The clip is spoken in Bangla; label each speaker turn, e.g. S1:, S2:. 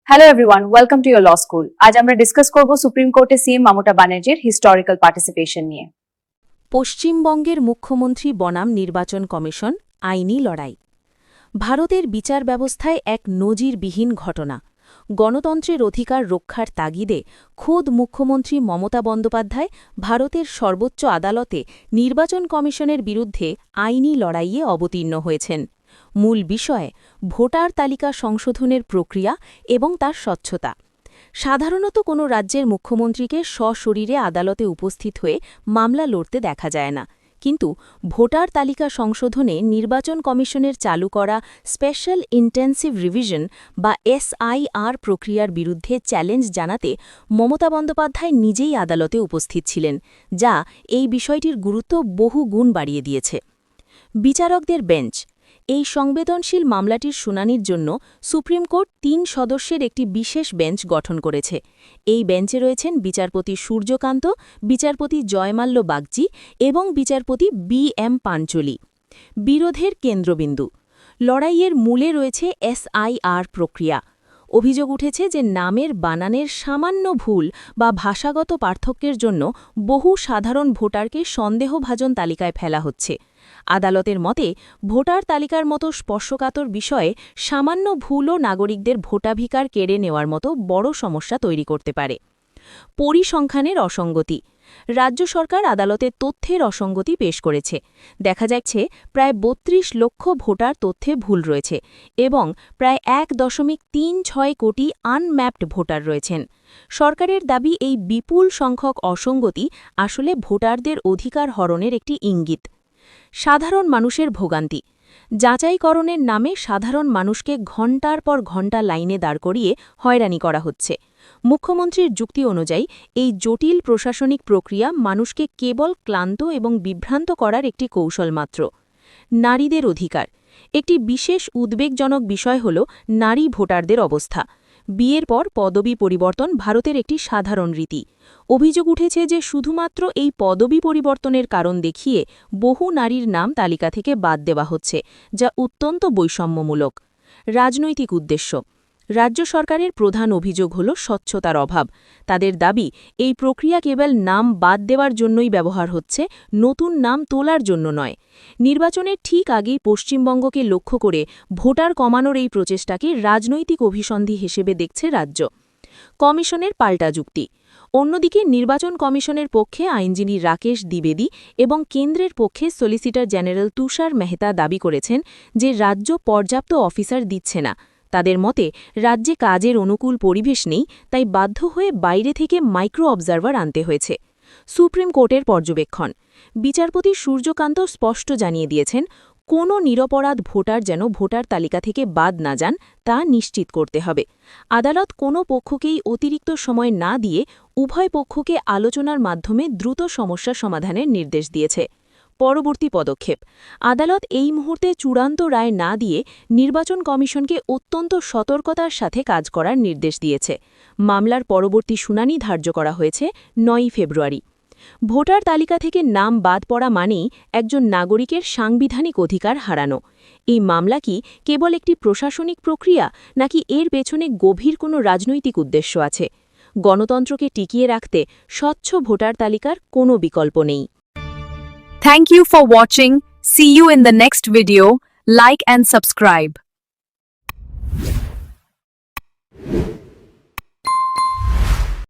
S1: Hello everyone, welcome to your law school. আজ আমরা ডিসকাস করব সুপ্রিম কোর্টে সিএম মমতা ব্যানার্জির হিস্টোরিক্যাল পার্টিসিপেশন নিয়ে।
S2: পশ্চিমবঙ্গের মুখ্যমন্ত্রী বনাম নির্বাচন কমিশন আইনি লড়াই। ভারতের বিচার ব্যবস্থায় এক নজিরবিহীন ঘটনা। গণতন্ত্রের অধিকার রক্ষার তাগিদে খোদ মুখ্যমন্ত্রী মমতা বন্দ্যোপাধ্যায় ভারতের সর্বোচ্চ আদালতে নির্বাচন কমিশনের বিরুদ্ধে আইনি লড়াইয়ে অবতীর্ণ হয়েছেন। মূল বিষয় ভোটার তালিকা সংশোধনের প্রক্রিয়া এবং তার স্বচ্ছতা। সাধারণত কোনো রাজ্যের মুখ্যমন্ত্রীকে সশরীরে আদালতে উপস্থিত হয়ে মামলা লড়তে দেখা যায় না, কিন্তু ভোটার তালিকা সংশোধনে নির্বাচন কমিশনের চালু করা স্পেশাল ইন্টেন্সিভ রিভিশন বা এসআইআর প্রক্রিয়ার বিরুদ্ধে চ্যালেঞ্জ জানাতে মমতা বন্দ্যোপাধ্যায় নিজেই আদালতে উপস্থিত ছিলেন, যা এই বিষয়টির গুরুত্ব বহু গুণ বাড়িয়ে দিয়েছে। বিচারকদের বেঞ্চ এই সংবেদনশীল মামলাটির শুনানির জন্য সুপ্রিম কোর্ট ৩ সদস্যের একটি বিশেষ বেঞ্চ গঠন করেছে। এই বেঞ্চে রয়েছেন বিচারপতি সূর্যকান্ত, বিচারপতি জয়মাল্য বাগচি এবং বিচারপতি বি.এম. পাঞ্চলি। বিরোধের কেন্দ্রবিন্দু লড়াইয়ের মূলে রয়েছে এসআইআর প্রক্রিয়া। অভিযোগ উঠেছে যে নামের বানানের সামান্য ভুল বা ভাষাগত পার্থক্যের জন্য বহু সাধারণ ভোটারকে সন্দেহভাজন তালিকায় ফেলা হচ্ছে। আদালতের মতে ভোটার তালিকার মতো স্পর্শকাতর বিষয়ে সামান্য ভুলও নাগরিকদের ভোটাধিকার কেড়ে নেওয়ার মতো বড় সমস্যা তৈরি করতে পারে। পরিসংখ্যানের অসঙ্গতি রাজ্য সরকার আদালতে তথ্যের অসঙ্গতি পেশ করেছে। দেখা যাচ্ছে প্রায় ৩২ লক্ষ ভোটার তথ্যে ভুল রয়েছে এবং প্রায় ১.৩৬ কোটি আনম্যাপড ভোটার রয়েছেন। সরকারের দাবি এই বিপুল সংখ্যক অসঙ্গতি আসলে ভোটারদের অধিকার হরণের একটি ইঙ্গিত। সাধারণ মানুষের ভোগান্তি যাচাইকরণের নামে সাধারণ মানুষকে ঘণ্টার পর ঘণ্টা লাইনে দাঁড় করিয়ে হয়রানি করা হচ্ছে। মুখ্যমন্ত্রীর যুক্তি অনুযায়ী এই জটিল প্রশাসনিক প্রক্রিয়া মানুষকে কেবল ক্লান্ত এবং বিভ্রান্ত করার একটি কৌশল মাত্র। নারীদের অধিকার একটি বিশেষ উদ্বেগজনক বিষয় হল নারী ভোটারদের অবস্থা। বিয়ের পর পদবি পরিবর্তন ভারতের একটি সাধারণ রীতি। অভিযোগ উঠেছে যে শুধুমাত্র এই পদবি পরিবর্তনের কারণ দেখিয়ে বহু নারীর নাম তালিকা থেকে বাদ দেওয়া হচ্ছে, যা অত্যন্ত বৈষম্যমূলক। রাজনৈতিক উদ্দেশ্য রাজ্য সরকারের প্রধান অভিযোগ হল স্বচ্ছতার অভাব। তাদের দাবি এই প্রক্রিয়া কেবল নাম বাদ দেওয়ার জন্যই ব্যবহার হচ্ছে, নতুন নাম তোলার জন্য নয়। নির্বাচনের ঠিক আগেই পশ্চিমবঙ্গকে লক্ষ্য করে ভোটার কমানোর এই প্রচেষ্টাকে রাজনৈতিক অভিসন্ধি হিসেবে দেখছে রাজ্য। কমিশনের পাল্টা যুক্তি অন্যদিকে নির্বাচন কমিশনের পক্ষে আইনজীবী রাকেশ দ্বিবেদী এবং কেন্দ্রের পক্ষে সলিসিটর জেনারেল তুষার মেহতা দাবি করেছেন যে রাজ্য পর্যাপ্ত অফিসার দিচ্ছে না। তাদের মতে রাজ্যে কাজের অনুকূল পরিবেশ নেই, তাই বাধ্য হয়ে বাইরে থেকে মাইক্রো অবজারভার আনতে হয়েছে। সুপ্রিম কোর্টের পর্যবেক্ষণ বিচারপতি সূর্যকান্ত স্পষ্ট জানিয়ে দিয়েছেন, কোনো নিরপরাধ ভোটার যেন ভোটার তালিকা থেকে বাদ না যান তা নিশ্চিত করতে হবে। আদালত কোনো পক্ষকেই অতিরিক্ত সময় না দিয়ে উভয় পক্ষকে আলোচনার মাধ্যমে দ্রুত সমস্যা সমাধানের নির্দেশ দিয়েছে। পরবর্তী পদক্ষেপ আদালত এই মুহূর্তে চূড়ান্ত রায় না দিয়ে নির্বাচন কমিশনকে অত্যন্ত সতর্কতার সাথে কাজ করার নির্দেশ দিয়েছে। মামলার পরবর্তী শুনানি ধার্য করা হয়েছে ৯ ফেব্রুয়ারি। ভোটার তালিকা থেকে নাম বাদ পড়া মানেই একজন নাগরিকের সাংবিধানিক অধিকার হারানো। এই মামলা কি কেবল একটি প্রশাসনিক প্রক্রিয়া, নাকি এর পেছনে গভীর কোনো রাজনৈতিক উদ্দেশ্য আছে? গণতন্ত্রকে টিকিয়ে রাখতে স্বচ্ছ ভোটার তালিকার কোনো বিকল্প নেই।
S1: Thank you for watching. See you in the next video. Like and subscribe.